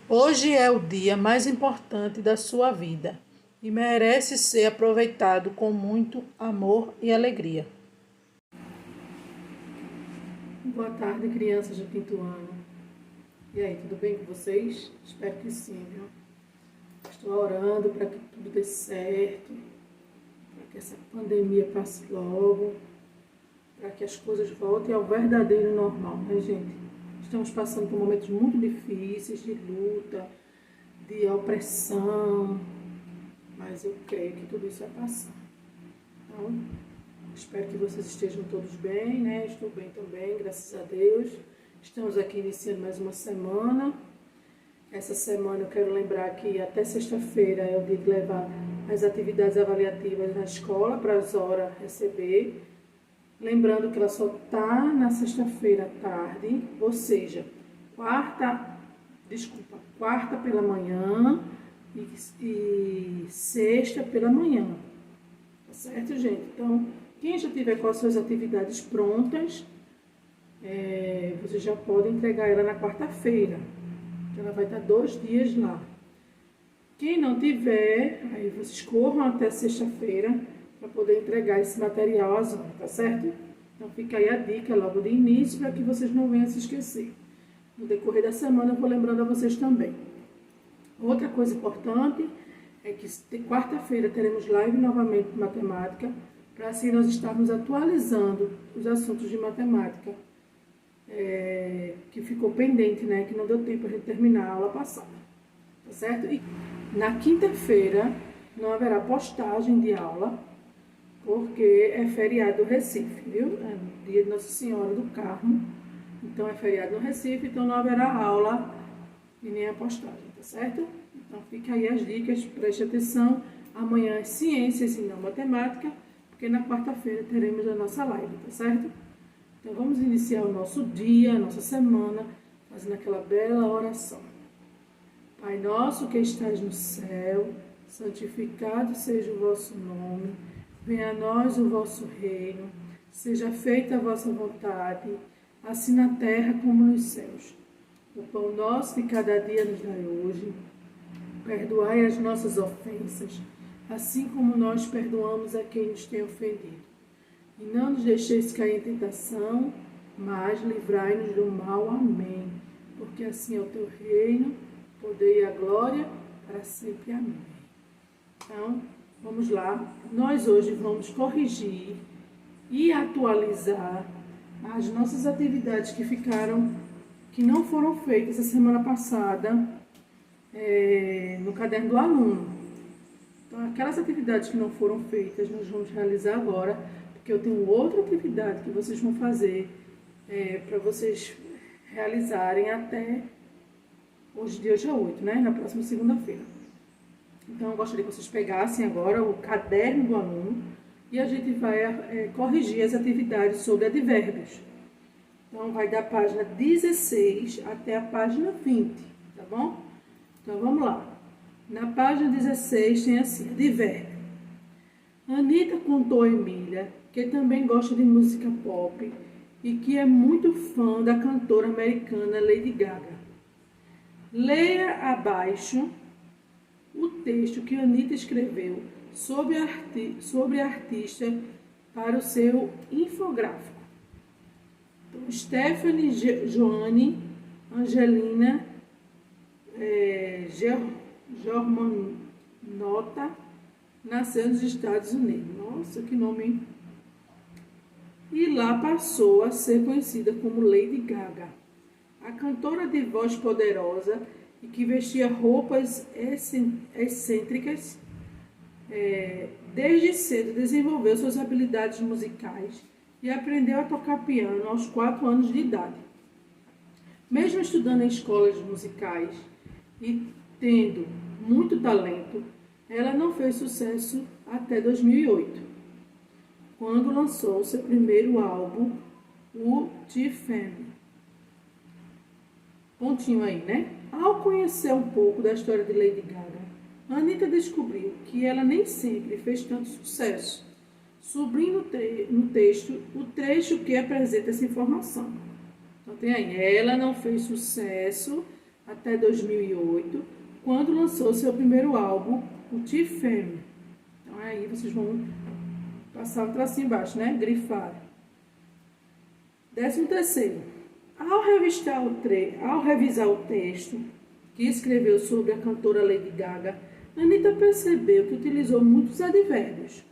Hoje é o dia mais importante da sua vida e merece ser aproveitado com muito amor e alegria. Boa tarde, crianças do quinto ano. E aí, tudo bem com vocês? Espero que sim, viu? Estou orando para que tudo dê certo, para que essa pandemia passe logo, para que as coisas voltem ao verdadeiro normal, né, gente? Estamos passando por momentos muito difíceis, de luta, de opressão, mas eu creio que tudo isso vai passar. Então, espero que vocês estejam todos bem, né? Estou bem também, graças a Deus. Estamos aqui iniciando mais uma semana. Essa semana eu quero lembrar que até sexta-feira é o dia de levar as atividades avaliativas na escola para a Zora receber. Lembrando que ela só está na sexta-feira à tarde, ou seja, quarta pela manhã e sexta pela manhã. Tá certo, gente? Então, quem já tiver com as suas atividades prontas, você já pode entregar ela na quarta-feira. Ela vai estar 2 dias lá. Quem não tiver, aí vocês corram até sexta-feira para poder entregar esse material às horas, tá certo? Então fica aí a dica logo de início para que vocês não venham se esquecer. No decorrer da semana eu vou lembrando a vocês também. Outra coisa importante é que quarta-feira teremos live novamente de matemática, para assim nós estarmos atualizando os assuntos de matemática que ficou pendente, né? Que não deu tempo a gente terminar a aula passada, tá certo? E na quinta-feira não haverá postagem de aula, porque é feriado no Recife, viu? É dia de Nossa Senhora do Carmo, então é feriado no Recife, então não haverá aula e nem a postagem, tá certo? Então fica aí as dicas, preste atenção. Amanhã é ciências e não matemática, porque na quarta-feira teremos a nossa live, tá certo? Então vamos iniciar o nosso dia, a nossa semana, fazendo aquela bela oração. Pai nosso que estás no céu, santificado seja o vosso nome, venha a nós o vosso reino, seja feita a vossa vontade, assim na terra como nos céus. O pão nosso de cada dia nos dai hoje, perdoai as nossas ofensas, assim como nós perdoamos a quem nos tem ofendido. E não nos deixeis cair em tentação, mas livrai-nos do mal. Amém. Porque assim é o teu reino, o poder e a glória, para sempre. Amém. Então, vamos lá. Nós hoje vamos corrigir e atualizar as nossas atividades que não foram feitas a semana passada no caderno do aluno. Então, aquelas atividades que não foram feitas, nós vamos realizar agora, porque eu tenho outra atividade que vocês vão fazer para vocês realizarem até hoje, dia 8, né? Na próxima segunda-feira. Então, eu gostaria que vocês pegassem agora o caderno do aluno e a gente vai corrigir as atividades sobre advérbios. Então, vai da página 16 até a página 20, tá bom? Então, vamos lá. Na página 16 tem assim, advérbio. Anitta contou a Emília que também gosta de música pop e que é muito fã da cantora americana Lady Gaga. Leia abaixo o texto que Anitta escreveu sobre a artista para o seu infográfico. Então, Stephanie Joanne Angelina Germanotta nasceu nos Estados Unidos. Nossa, que nome, hein? E lá passou a ser conhecida como Lady Gaga. A cantora de voz poderosa e que vestia roupas excêntricas, desde cedo desenvolveu suas habilidades musicais e aprendeu a tocar piano aos 4 anos de idade. Mesmo estudando em escolas musicais e tendo muito talento, ela não fez sucesso até 2008, quando lançou seu primeiro álbum, o T-Fame. Pontinho aí, né? Ao conhecer um pouco da história de Lady Gaga, Anitta descobriu que ela nem sempre fez tanto sucesso. Subindo no texto o trecho que apresenta essa informação. Então tem aí, ela não fez sucesso até 2008, quando lançou seu primeiro álbum, o T-Fame. Então aí vocês vão passar um tracinho embaixo, né? Grifar. 13º. Ao revisar o texto que escreveu sobre a cantora Lady Gaga, Anitta percebeu que utilizou muitos advérbios.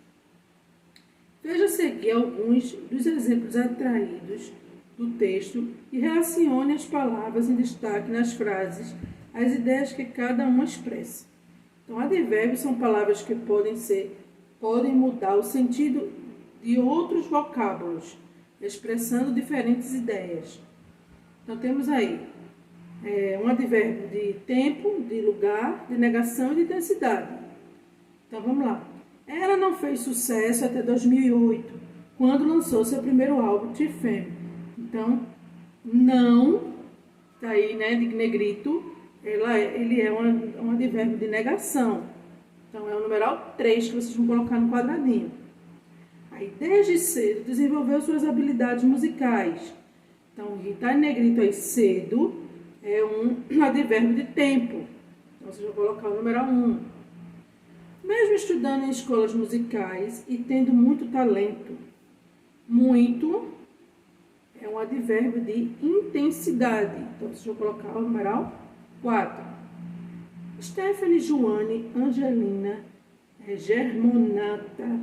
Veja a seguir alguns dos exemplos atraídos do texto e relacione as palavras em destaque nas frases às ideias que cada uma expressa. Então, advérbios são palavras que podem mudar o sentido de outros vocábulos, expressando diferentes ideias. Então, temos aí um advérbio de tempo, de lugar, de negação e de intensidade. Então, vamos lá. Ela não fez sucesso até 2008, quando lançou seu primeiro álbum, T-Fame. Então, não, tá aí, né, de negrito, ele é um advérbio de negação. Então, é o numeral 3 que vocês vão colocar no quadradinho. Aí, desde cedo, desenvolveu suas habilidades musicais. Então, tá em negrito aí, cedo, é um advérbio de tempo. Então, vocês vão colocar o numeral 1. Mesmo estudando em escolas musicais e tendo muito talento, muito é um advérbio de intensidade. Então, vocês vão colocar o numeral 4. Stephanie, Joane, Angelina, Germanota,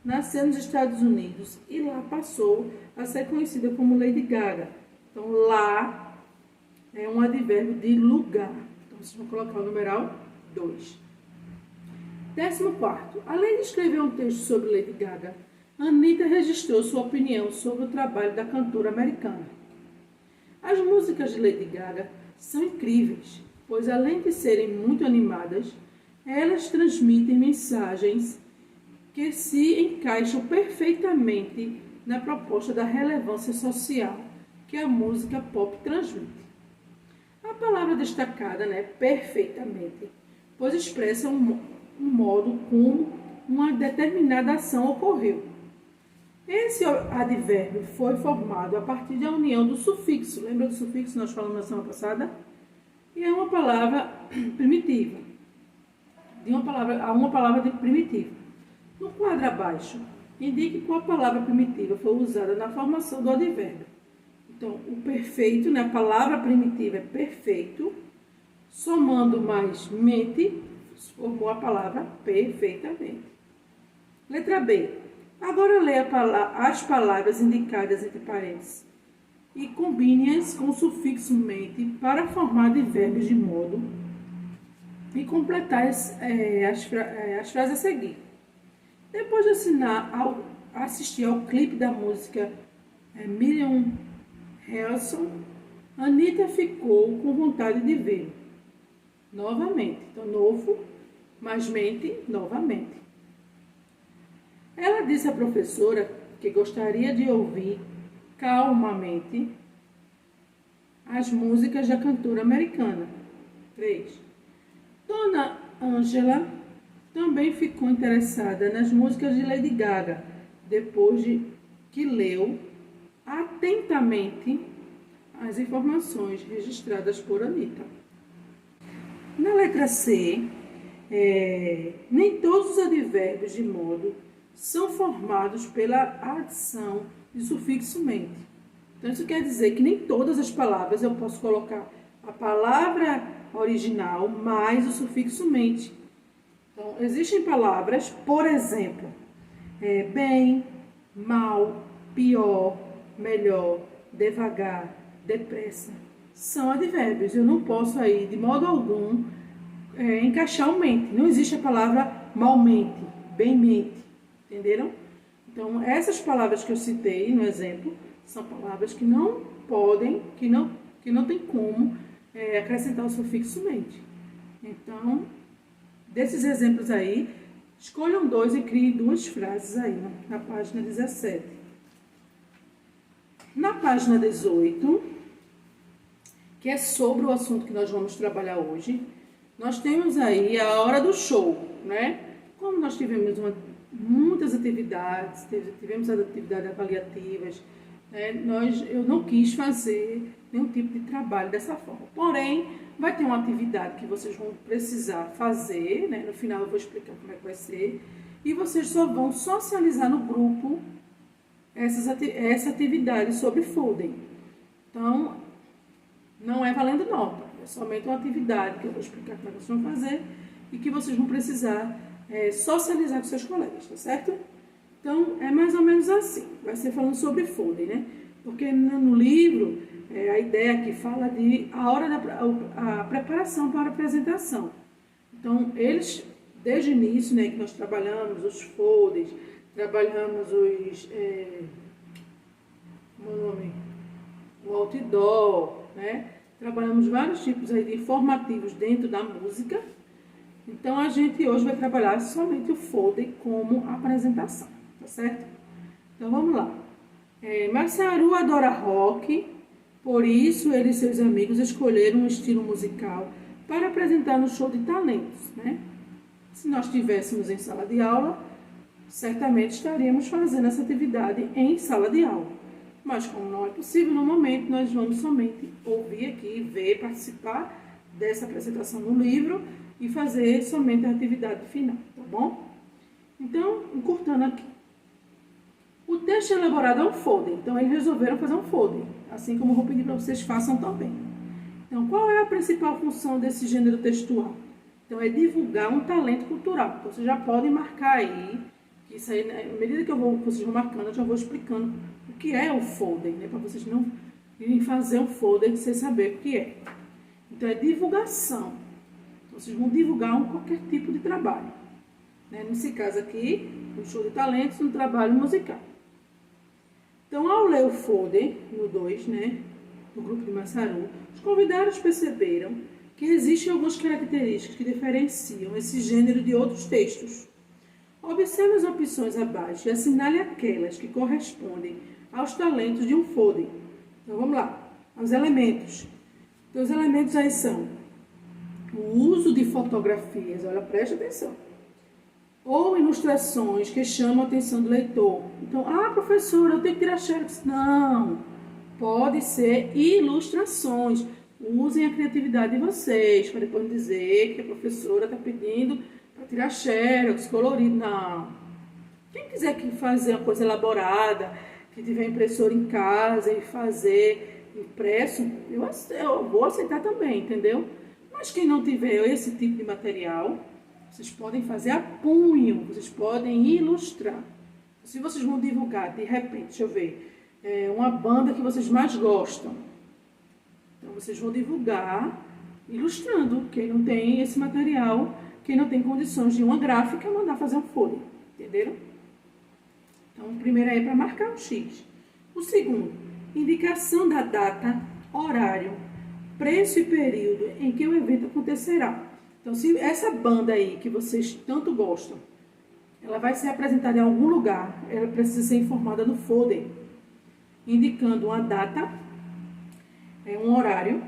nasceu nos Estados Unidos e lá passou a ser conhecida como Lady Gaga. Então, lá é um advérbio de lugar. Então, vocês vão colocar o numeral 2. 14º. Além de escrever um texto sobre Lady Gaga, Anitta registrou sua opinião sobre o trabalho da cantora americana. As músicas de Lady Gaga são incríveis, pois além de serem muito animadas, elas transmitem mensagens que se encaixam perfeitamente na proposta da relevância social que a música pop transmite. A palavra destacada, perfeitamente, pois expressa um modo como uma determinada ação ocorreu. Esse advérbio foi formado a partir da união do sufixo. Lembra do sufixo que nós falamos na semana passada? E é uma palavra primitiva. Uma palavra primitiva. No quadro abaixo, indique qual palavra primitiva foi usada na formação do advérbio. Então, o perfeito, a palavra primitiva é perfeito, somando mais mente, formou a palavra perfeitamente. Letra B. Agora leia as palavras indicadas entre parênteses e combine-as com o sufixo mente para formar advérbios de modo e completar as frases a seguir. Depois de assistir ao clipe da música Million Harrison, Anitta ficou com vontade de ver novamente. Então, novo, mais mente, novamente. Ela disse à professora que gostaria de ouvir calmamente as músicas da cantora americana. 3. Dona Angela também ficou interessada nas músicas de Lady Gaga, depois de que leu atentamente as informações registradas por Anitta. Na letra C, nem todos os advérbios de modo são formados pela adição de sufixo mente. Então, isso quer dizer que nem todas as palavras eu posso colocar a palavra original mais o sufixo mente. Então, existem palavras, por exemplo, bem, mal, pior, melhor, devagar, depressa. São advérbios. Eu não posso aí, de modo algum, encaixar o mente. Não existe a palavra malmente, bemmente. Entenderam? Então, essas palavras que eu citei no exemplo são palavras que não podem, que não tem como acrescentar o sufixo mente. Então, desses exemplos aí, escolham 2 e criem 2 frases aí na página 17. Na página 18, que é sobre o assunto que nós vamos trabalhar hoje, nós temos aí a hora do show, Como nós tivemos muitas atividades, tivemos atividades avaliativas, né? Eu não quis fazer nenhum tipo de trabalho dessa forma. Porém, vai ter uma atividade que vocês vão precisar fazer, né? No final eu vou explicar como é que vai ser. E vocês só vão socializar no grupo essa atividade sobre folding. Então, não é valendo nota, é somente uma atividade que eu vou explicar como é que vocês vão fazer e que vocês vão precisar socializar com seus colegas, tá certo? Então, é mais ou menos assim, vai ser falando sobre folding, né? Porque no livro, a ideia aqui fala de a preparação para a apresentação. Então, eles, desde o início, né, que nós trabalhamos os folders, trabalhamos o outdoor, né? Trabalhamos vários tipos aí de informativos dentro da música. Então, a gente hoje vai trabalhar somente o folder como apresentação, tá certo? Então, vamos lá. Massaru adora rock, por isso ele e seus amigos escolheram um estilo musical para apresentar no show de talentos, né? Se nós estivéssemos em sala de aula, certamente estaríamos fazendo essa atividade em sala de aula. Mas como não é possível no momento, nós vamos somente ouvir aqui, ver, participar dessa apresentação no livro e fazer somente a atividade final, tá bom? Então, encurtando aqui. O texto elaborado é um folder, então eles resolveram fazer um folder, assim como eu vou pedir para vocês façam também. Então, qual é a principal função desse gênero textual? Então, é divulgar um talento cultural. Então, vocês já podem marcar aí, que isso aí, à medida que vocês vão marcando, eu já vou explicando o que é o folder, né? Para vocês não irem fazer um folder sem saber o que é. Então, é divulgação. Então, vocês vão divulgar qualquer tipo de trabalho. Né? Nesse caso aqui, um show de talentos no trabalho musical. Então, ao ler o folder, no 2, né, do grupo de Massaru, os convidados perceberam que existem algumas características que diferenciam esse gênero de outros textos. Observe as opções abaixo e assinale aquelas que correspondem aos talentos de um folder. Então, vamos lá. Os elementos. Então, os elementos aí são o uso de fotografias, olha, preste atenção, ou ilustrações que chamam a atenção do leitor. Então, professora, eu tenho que tirar xerox. Não, pode ser ilustrações. Usem a criatividade de vocês, para depois dizer que a professora está pedindo para tirar xerox, colorido. Não. Quem quiser fazer uma coisa elaborada, que tiver impressora em casa e fazer impresso, eu vou aceitar também, entendeu? Mas quem não tiver esse tipo de material, vocês podem fazer a punho, vocês podem ilustrar. Se vocês vão divulgar, de repente, deixa eu ver, uma banda que vocês mais gostam. Então, vocês vão divulgar ilustrando. Quem não tem esse material, quem não tem condições de uma gráfica, mandar fazer um folder. Entenderam? Então, o primeiro é para marcar um X. O segundo, indicação da data, horário, preço e período em que o evento acontecerá. Então, se essa banda aí que vocês tanto gostam, ela vai ser apresentada em algum lugar, ela precisa ser informada no folder, indicando uma data, um horário,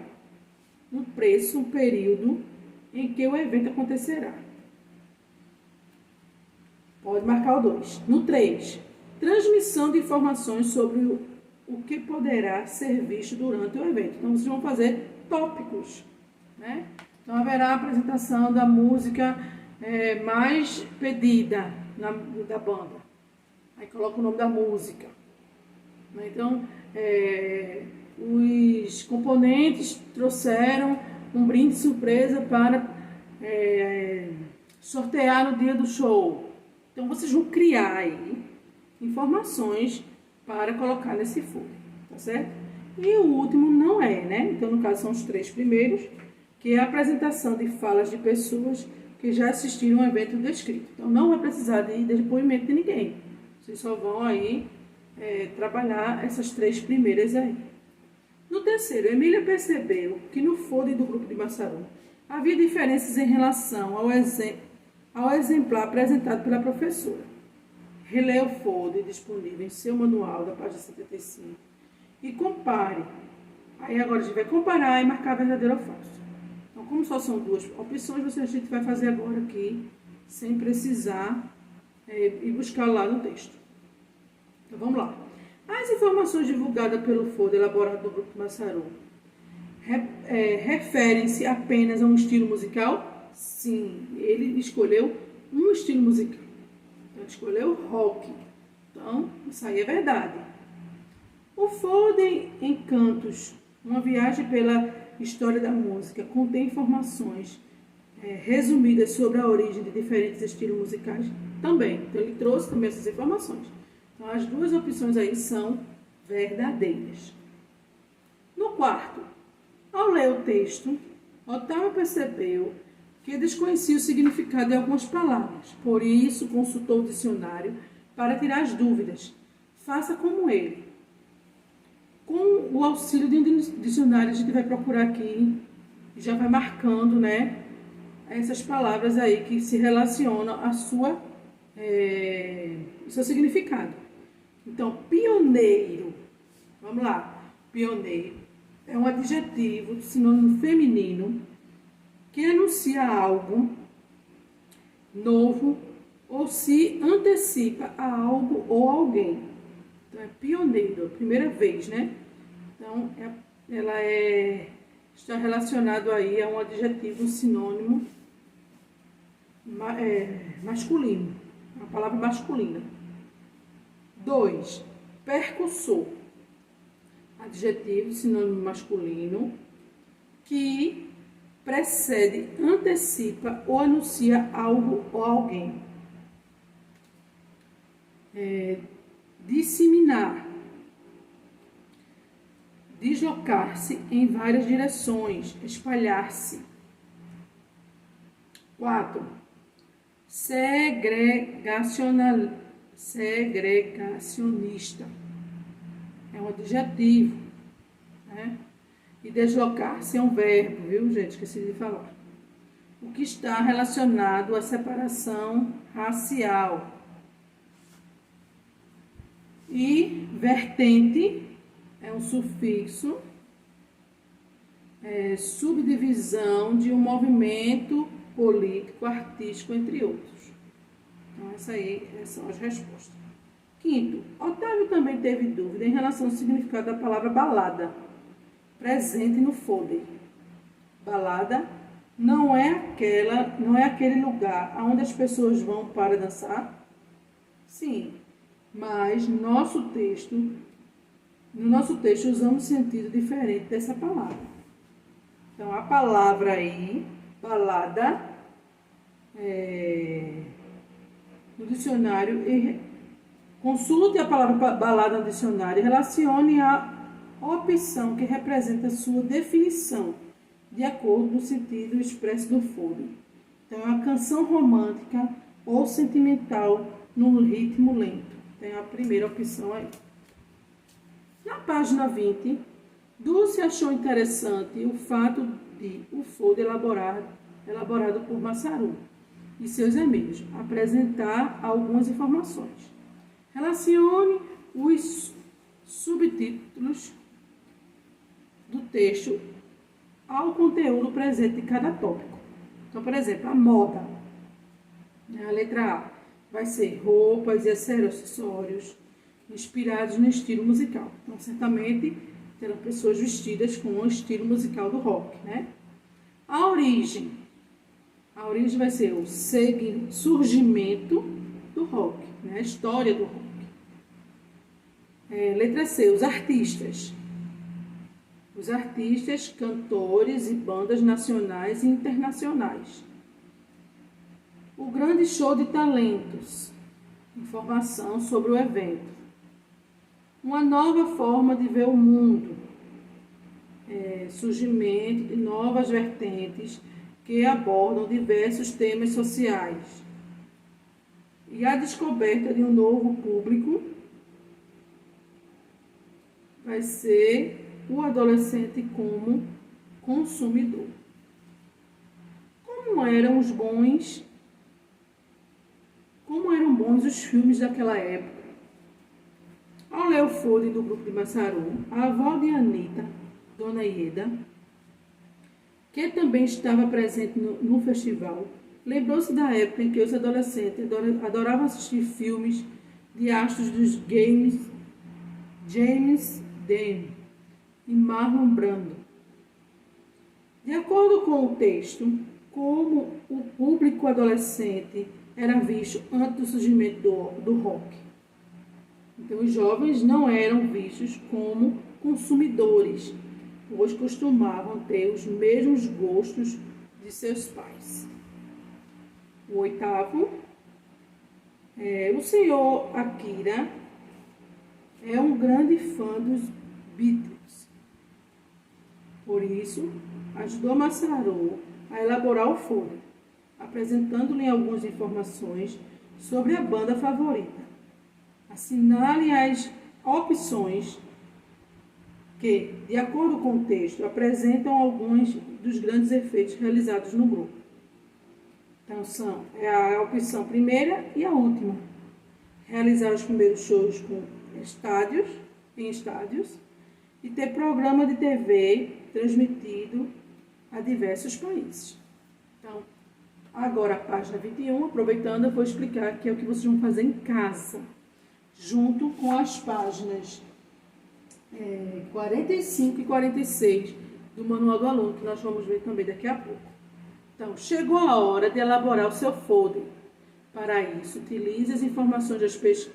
um preço, um período em que o evento acontecerá. Pode marcar o 2. No 3, transmissão de informações sobre o que poderá ser visto durante o evento. Então, vocês vão fazer tópicos, né? Então, haverá a apresentação da música mais pedida da banda. Aí coloca o nome da música. Então, os componentes trouxeram um brinde surpresa para sortear no dia do show. Então, vocês vão criar aí informações para colocar nesse folder, tá certo? E o último não é, né? Então, no caso, são os 3 primeiros, que é a apresentação de falas de pessoas que já assistiram ao evento descrito. Então, não vai precisar de depoimento de ninguém. Vocês só vão aí trabalhar essas 3 primeiras aí. No terceiro, Emília percebeu que no folder do grupo de Massaru havia diferenças em relação ao exemplar apresentado pela professora. Releia o folder disponível em seu manual da página 75 e compare. Aí agora a gente vai comparar e marcar verdadeiro ou falso. Então, como só são 2 opções, a gente vai fazer agora aqui, sem precisar ir buscar lá no texto. Então, vamos lá. As informações divulgadas pelo Foda, elaborado no Grupo de Massaru, referem-se apenas a um estilo musical? Sim, ele escolheu um estilo musical. Então, ele escolheu rock. Então, isso aí é verdade. O Foda Encantos, uma viagem pela história da música, contém informações resumidas sobre a origem de diferentes estilos musicais também. Então, ele trouxe também essas informações. Então, as duas opções aí são verdadeiras. No quarto, ao ler o texto, Otávio percebeu que desconhecia o significado de algumas palavras. Por isso, consultou o dicionário para tirar as dúvidas. Faça como ele. Com o auxílio de um dicionário, a gente vai procurar aqui e já vai marcando, né, essas palavras aí que se relacionam ao seu significado. Então, pioneiro. Vamos lá. Pioneiro é um adjetivo, sinônimo feminino, que anuncia algo novo ou se antecipa a algo ou alguém. Então, é pioneiro, primeira vez, né? Então, ela está relacionado aí a um adjetivo sinônimo masculino, uma palavra masculina. 2. Percussor, adjetivo sinônimo masculino que precede, antecipa ou anuncia algo ou alguém. Disseminar, deslocar-se em várias direções, espalhar-se. 4. Segregacionista. É um adjetivo, né? E deslocar-se é um verbo, viu, gente? Esqueci de falar. O que está relacionado à separação racial. E vertente é um sufixo, subdivisão de um movimento político, artístico, entre outros. Então, essas são as respostas. 5. Otávio também teve dúvida em relação ao significado da palavra balada, presente no Foda. Balada não é aquele lugar onde as pessoas vão para dançar? Sim, mas no nosso texto usamos sentido diferente dessa palavra. Então, a palavra aí, balada, no dicionário, consulte a palavra balada no dicionário e relacione a opção que representa sua definição, de acordo com o sentido expresso do Foda. Então, é uma canção romântica ou sentimental num ritmo lento. Tem a primeira opção aí. Na página 20, Dulce achou interessante o fato de o Foda elaborado por Massaru e seus amigos apresentar algumas informações. Relacione os subtítulos do texto ao conteúdo presente de cada tópico. Então, por exemplo, a moda. A letra A vai ser roupas e acessórios inspirados no estilo musical. Então, certamente, terão pessoas vestidas com o estilo musical do rock, né? A origem vai ser o surgimento do rock, né? A história do rock. Letra C, os artistas. Os artistas, cantores e bandas nacionais e internacionais. O grande show de talentos. Informação sobre o evento. Uma nova forma de ver o mundo. Surgimento de novas vertentes que abordam diversos temas sociais. E a descoberta de um novo público vai ser o adolescente como consumidor. Como eram bons os filmes daquela época? Ao ler o Foda do grupo de Massaru, a avó de Anita, Dona Ieda, que também estava presente no festival, lembrou-se da época em que os adolescentes adoravam assistir filmes de astros dos games James Dean e Marlon Brando. De acordo com o texto, como o público adolescente era visto antes do surgimento do rock. Então, os jovens não eram vistos como consumidores, pois costumavam ter os mesmos gostos de seus pais. O oitavo, o senhor Akira é um grande fã dos Beatles. Por isso, ajudou Masaru a elaborar o foro, apresentando-lhe algumas informações sobre a banda favorita. Assinale as opções que, de acordo com o texto, apresentam alguns dos grandes efeitos realizados no grupo. Então, a opção primeira e a última. Realizar os primeiros shows em estádios e ter programa de TV transmitido a diversos países. Então, agora a página 21, aproveitando, eu vou explicar que é o que vocês vão fazer em casa, junto com as páginas 45 e 46 do Manual do Aluno, que nós vamos ver também daqui a pouco. Então, chegou a hora de elaborar o seu folder. Para isso, utilize as informações das pesquisas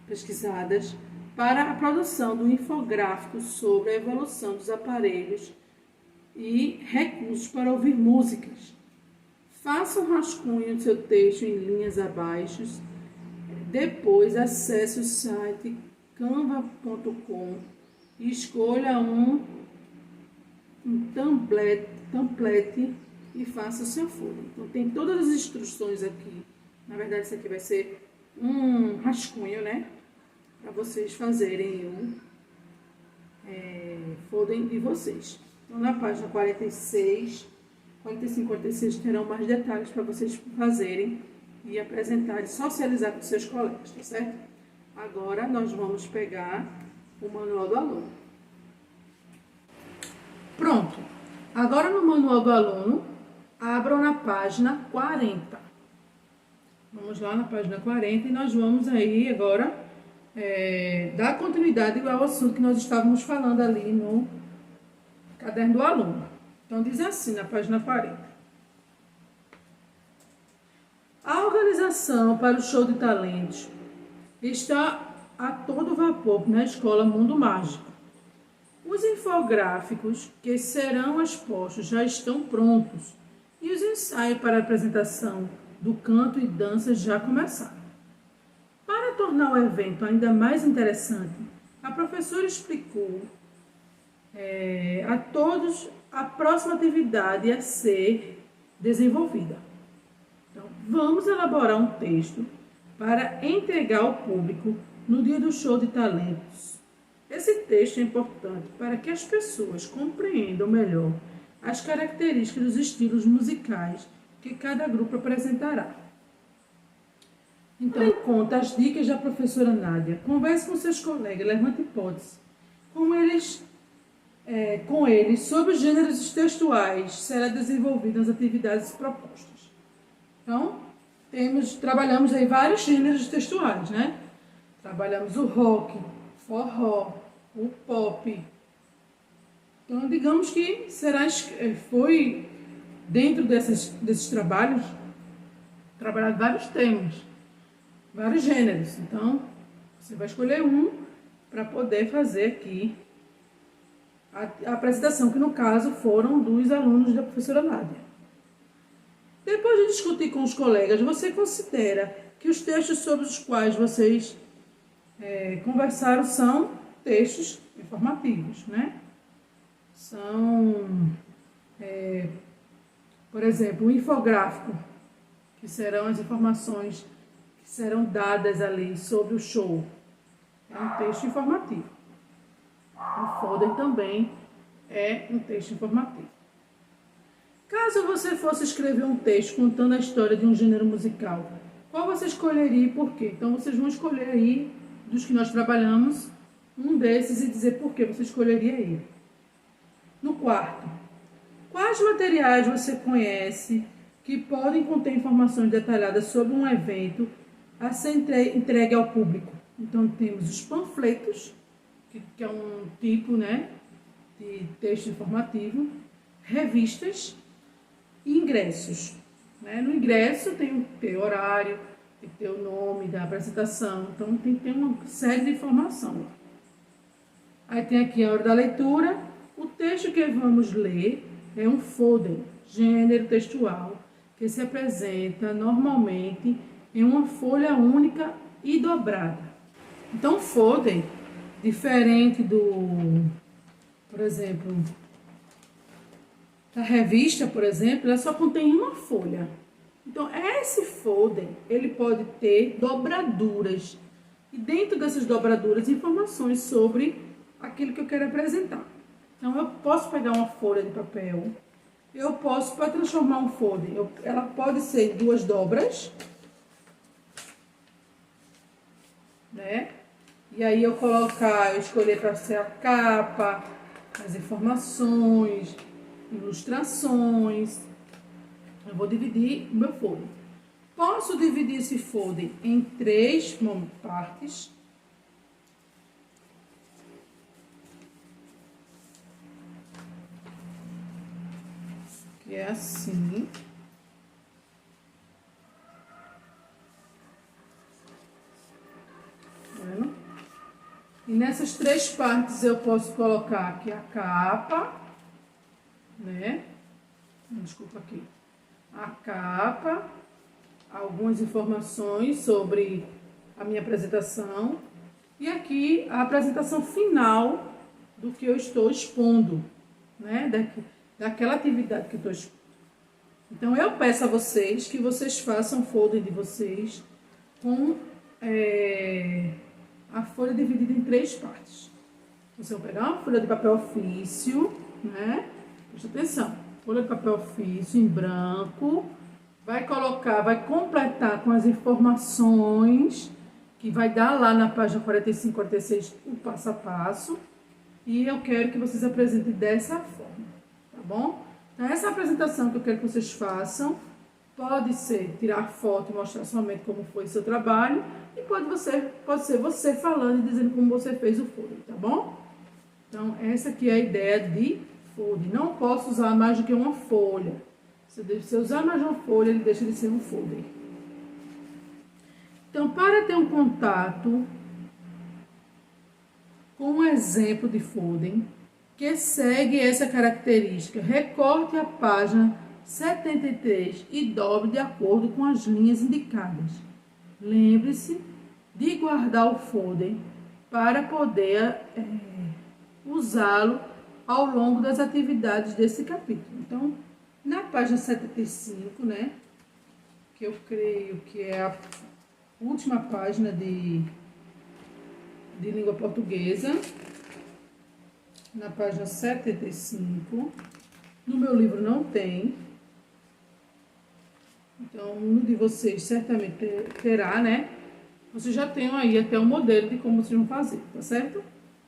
pesquisadas para a produção do infográfico sobre a evolução dos aparelhos e recursos para ouvir músicas. Faça um rascunho do seu texto em linhas abaixo. Depois, acesse o site canva.com e escolha um template e faça o seu folder. Então, tem todas as instruções aqui. Na verdade, isso aqui vai ser um rascunho, né? Para vocês fazerem o folder de vocês. Então, na página 46, 45 e 46 terão mais detalhes para vocês fazerem e apresentar e socializar com seus colegas, tá certo? Agora, nós vamos pegar o Manual do Aluno. Pronto. Agora, no Manual do Aluno, abram na página 40. Vamos lá na página 40 e nós vamos aí agora dar continuidade ao assunto que nós estávamos falando ali no caderno do aluno. Então, diz assim na página 40. A organização para o show de talentos está a todo vapor na Escola Mundo Mágico. Os infográficos que serão expostos já estão prontos e os ensaios para a apresentação do canto e dança já começaram. Para tornar o evento ainda mais interessante, a professora explicou a todos a próxima atividade a ser desenvolvida. Então, vamos elaborar um texto para entregar ao público no dia do show de talentos. Esse texto é importante para que as pessoas compreendam melhor as características dos estilos musicais que cada grupo apresentará. Então, conta as dicas da professora Nádia. Converse com seus colegas, levante hipóteses com eles sobre os gêneros textuais será desenvolvido nas atividades propostas. Então, trabalhamos aí vários gêneros textuais, né? Trabalhamos o rock, forró, o pop. Então, digamos que foi dentro desses trabalhos trabalhado vários temas, vários gêneros. Então, você vai escolher um para poder fazer aqui a apresentação, que no caso foram dos alunos da professora Nádia. Depois de discutir com os colegas, você considera que os textos sobre os quais vocês conversaram são textos informativos, né? São, por exemplo, o infográfico, que serão as informações que serão dadas ali sobre o show. É um texto informativo. O folder também é um texto informativo. Caso você fosse escrever um texto contando a história de um gênero musical, qual você escolheria e por quê? Então, vocês vão escolher aí, dos que nós trabalhamos, um desses e dizer por que você escolheria ele. No quarto, quais materiais você conhece que podem conter informações detalhadas sobre um evento a ser entregue ao público. Então, temos os panfletos, que é um tipo, né, de texto informativo, revistas e ingressos. Né? No ingresso tem que ter horário, tem que ter o nome da apresentação, então tem que ter uma série de informação. Aí tem aqui a hora da leitura. O texto que vamos ler é um folder, gênero textual, que se apresenta normalmente em uma folha única e dobrada. Então, o folder, diferente por exemplo, da revista, por exemplo, ela só contém uma folha. Então, esse folder, ele pode ter dobraduras. E dentro dessas dobraduras, informações sobre aquilo que eu quero apresentar. Então, eu posso pegar uma folha de papel, eu posso, para transformar um folder, ela pode ser 2 dobras, né? E aí eu escolher para ser a capa, as informações, ilustrações. Eu vou dividir o meu folder. Posso dividir esse folder em 3 partes. Que é assim. Tá vendo? E nessas 3 partes eu posso colocar aqui a capa, né? Desculpa aqui. A capa, algumas informações sobre a minha apresentação e aqui a apresentação final do que eu estou expondo, né? Daquela atividade que eu estou expondo. Então, eu peço a vocês que vocês façam o folder de vocês com a folha dividida em 3 partes. Você vai pegar uma folha de papel ofício, né? Presta atenção. Folha de papel ofício em branco. Vai completar com as informações que vai dar lá na página 45, 46 o passo a passo. E eu quero que vocês apresentem dessa forma, tá bom? Então, essa apresentação que eu quero que vocês façam pode ser tirar foto e mostrar somente como foi o seu trabalho e pode ser você falando e dizendo como você fez o folder, tá bom? Então, essa aqui é a ideia de folder. Não posso usar mais do que uma folha. Se eu usar mais uma folha, ele deixa de ser um folder. Então, para ter um contato com um exemplo de folder que segue essa característica, recorte a página 73 e dobre de acordo com as linhas indicadas. Lembre-se de guardar o folder para poder usá-lo ao longo das atividades desse capítulo. Então, na página 75, né, que eu creio que é a última página de língua portuguesa, na página 75, no meu livro não tem, então no de vocês certamente terá, né? Vocês já têm aí até um modelo de como vocês vão fazer, tá certo?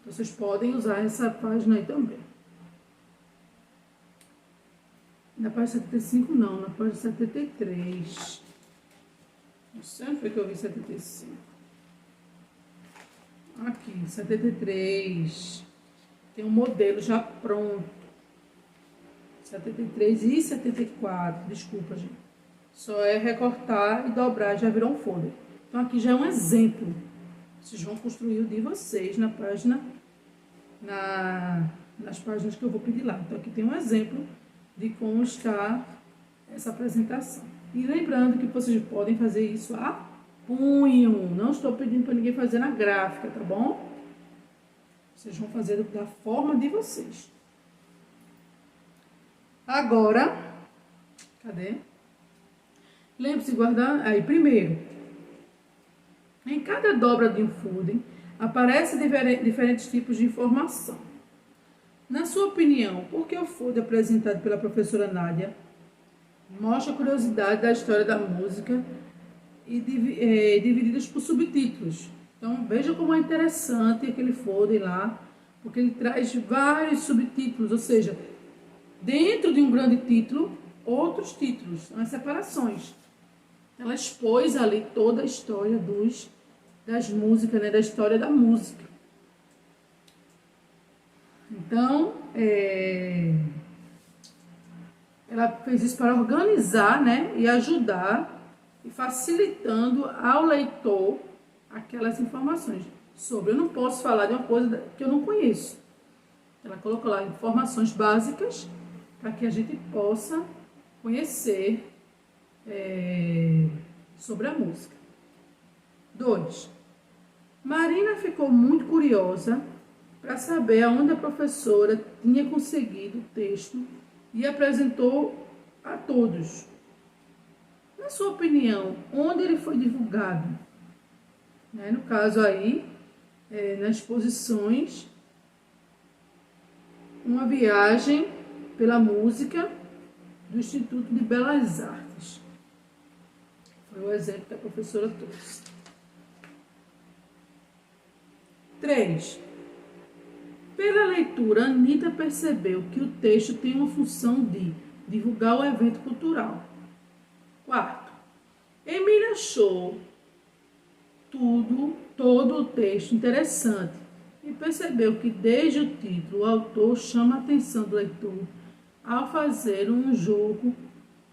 Então, vocês podem usar essa página aí também. Na página 75 não, na página 73. Não sei onde foi que eu vi 75. Aqui, 73. Tem um modelo já pronto. 73 e 74. Desculpa, gente. Só é recortar e dobrar, já virou um folder. Então, aqui já é um exemplo. Vocês vão construir o de vocês na página, nas páginas que eu vou pedir lá. Então, aqui tem um exemplo de como está essa apresentação. E lembrando que vocês podem fazer isso a punho. Não estou pedindo para ninguém fazer na gráfica, tá bom? Vocês vão fazer da forma de vocês. Agora, cadê? Lembre-se de guardar aí primeiro. Em cada dobra de um folder, aparecem diferentes tipos de informação. Na sua opinião, por que o folder apresentado pela professora Nádia mostra a curiosidade da história da música e divididos por subtítulos? Então, veja como é interessante aquele folder lá, porque ele traz vários subtítulos, ou seja, dentro de um grande título, outros títulos, são as separações. Ela expôs ali toda a história das músicas, né? Da história da música. Então, ela fez isso para organizar, né? E ajudar e facilitando ao leitor aquelas informações sobre. Eu não posso falar de uma coisa que eu não conheço. Ela colocou lá informações básicas para que a gente possa conhecer sobre a música. 2. Marina ficou muito curiosa para saber aonde a professora tinha conseguido o texto e apresentou a todos. Na sua opinião, onde ele foi divulgado? No caso aí, nas exposições, uma viagem pela música do Instituto de Belas Artes. Foi o exemplo que a professora trouxe. 3. Pela leitura, Anita percebeu que o texto tem uma função de divulgar o evento cultural. 4. Emília achou todo o texto interessante e percebeu que desde o título o autor chama a atenção do leitor ao fazer um jogo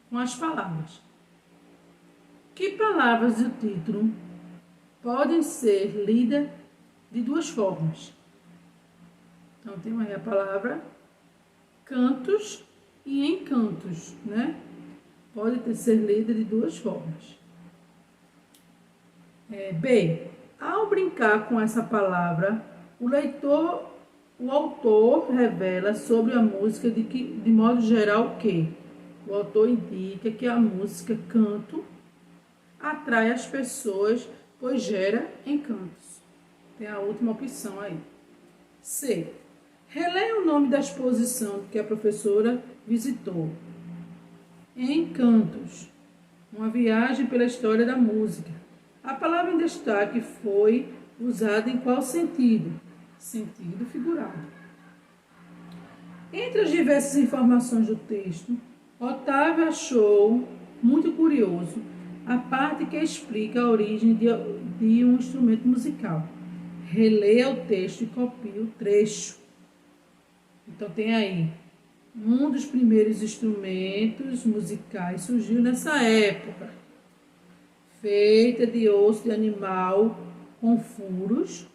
com as palavras. Que palavras do título podem ser lidas de duas formas? Então, tem aí a palavra cantos e encantos, né? Pode ser lida de duas formas. B. Ao brincar com essa palavra, o autor revela sobre a música de modo geral que o autor indica que a música canto atrai as pessoas, pois gera encantos. Tem a última opção aí. C. Releia o nome da exposição que a professora visitou. Encantos. Uma viagem pela história da música. A palavra em destaque foi usada em qual sentido? Sentido figurado. Entre as diversas informações do texto, Otávio achou muito curioso a parte que explica a origem de um instrumento musical. Releia o texto e copie o trecho. Então tem aí, um dos primeiros instrumentos musicais surgiu nessa época, feita de osso de animal com furos.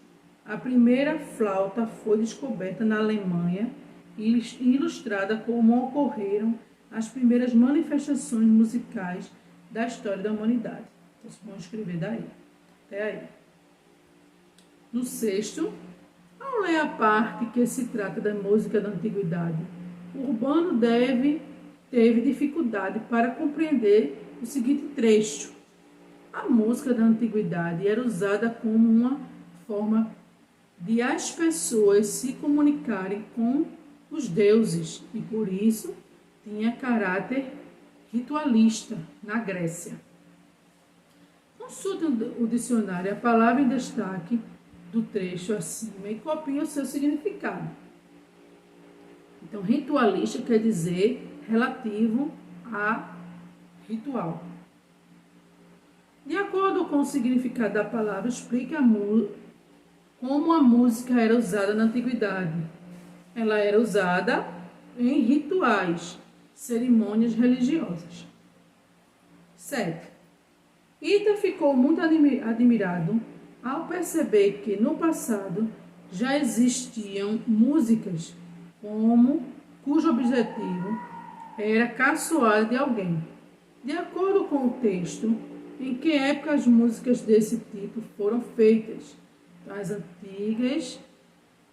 A primeira flauta foi descoberta na Alemanha e ilustrada como ocorreram as primeiras manifestações musicais da história da humanidade. Então, vocês vão escrever daí, até aí. No 6º, ao ler a parte que se trata da música da antiguidade, Urbano teve dificuldade para compreender o seguinte trecho. A música da antiguidade era usada como uma forma de as pessoas se comunicarem com os deuses e, por isso, tinha caráter ritualista na Grécia. Consulte o dicionário, a palavra em destaque do trecho acima e copie o seu significado. Então, ritualista quer dizer relativo a ritual. De acordo com o significado da palavra, explica como a música era usada na antiguidade. Ela era usada em rituais, cerimônias religiosas. 7. Ita ficou muito admirado ao perceber que no passado já existiam músicas cujo objetivo era caçoar de alguém. De acordo com o texto, em que época as músicas desse tipo foram feitas? As antigas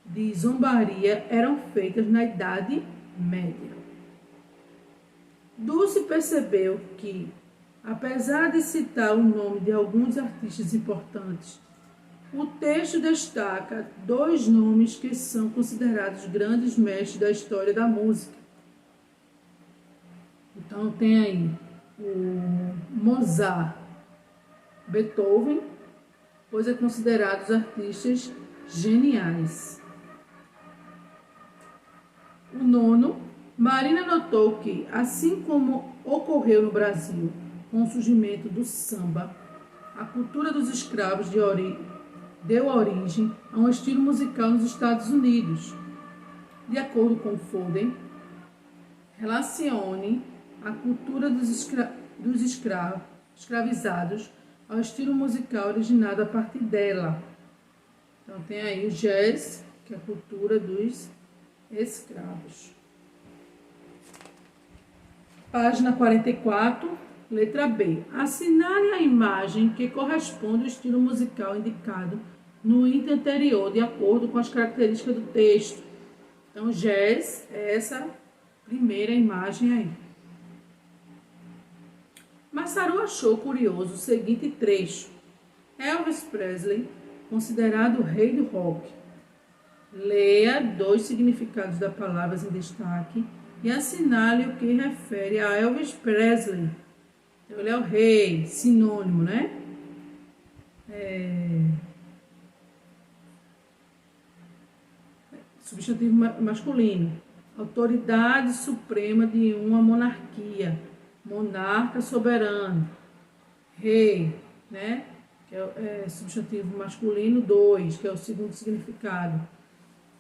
de zombaria eram feitas na Idade Média. Dulce percebeu que, apesar de citar o nome de alguns artistas importantes, o texto destaca 2 nomes que são considerados grandes mestres da história da música. Então tem aí o Mozart, Beethoven, pois é considerados artistas geniais. O 9, Marina notou que, assim como ocorreu no Brasil com o surgimento do samba, a cultura dos escravos deu origem a um estilo musical nos Estados Unidos. De acordo com Foden, relacione a cultura dos escravizados ao estilo musical originado a partir dela. Então tem aí o jazz, que é a cultura dos escravos. Página 44, letra B. Assinale a imagem que corresponde ao estilo musical indicado no item anterior, de acordo com as características do texto. Então, jazz é essa primeira imagem aí. Massaro achou curioso o seguinte trecho. Elvis Presley, considerado o rei do rock. Leia 2 significados das palavras em destaque e assinale o que refere a Elvis Presley. Então, ele é o rei, sinônimo, né? Substantivo masculino. Autoridade suprema de uma monarquia. Monarca soberano. Rei, né? Que é substantivo masculino 2, que é o segundo significado.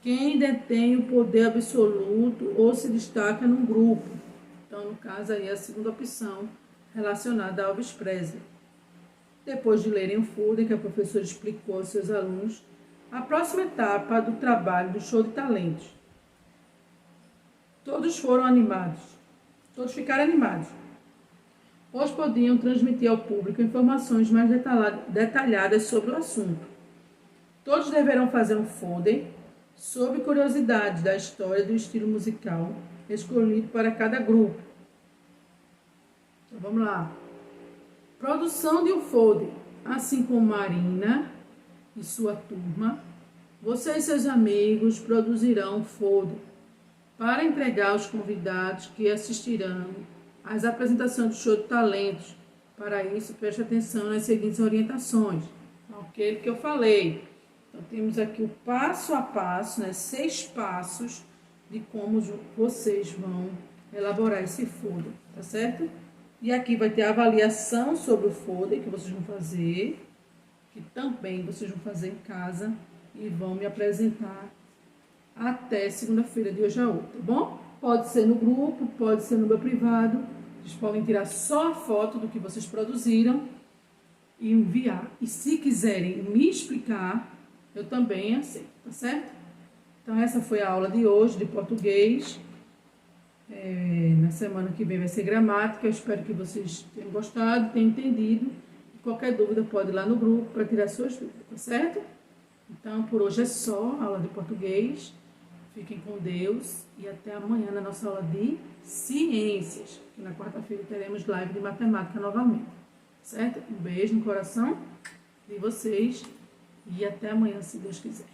Quem detém o poder absoluto ou se destaca num grupo. Então, no caso, aí é a segunda opção relacionada a Elvis Presley. Depois de lerem o Foden, que a professora explicou aos seus alunos, a próxima etapa do trabalho do show de talentos. Todos foram animados. Todos ficaram animados. Pois podiam transmitir ao público informações mais detalhadas sobre o assunto. Todos deverão fazer um Foden sobre curiosidades da história do estilo musical escolhido para cada grupo. Então, vamos lá. Produção de um Foden. Assim como Marina e sua turma, você e seus amigos produzirão um Foden para entregar aos convidados que assistirão às apresentações do show de talentos. Para isso, preste atenção nas seguintes orientações. Ok? Que eu falei. Então, temos aqui o passo a passo, né? 6 passos de como vocês vão elaborar esse Foden, tá certo? E aqui vai ter a avaliação sobre o Foden que vocês vão fazer, que também vocês vão fazer em casa e vão me apresentar até segunda-feira de hoje a outra, tá bom? Pode ser no grupo, pode ser no meu privado. Vocês podem tirar só a foto do que vocês produziram e enviar. E se quiserem me explicar, eu também aceito, tá certo? Então, essa foi a aula de hoje de português. Na semana que vem vai ser gramática. Eu espero que vocês tenham gostado, tenham entendido. Qualquer dúvida pode ir lá no grupo para tirar suas dúvidas, tá certo? Então, por hoje é só a aula de português. Fiquem com Deus e até amanhã na nossa aula de ciências. Que na quarta-feira teremos live de matemática novamente, certo? Um beijo no coração de vocês e até amanhã, se Deus quiser.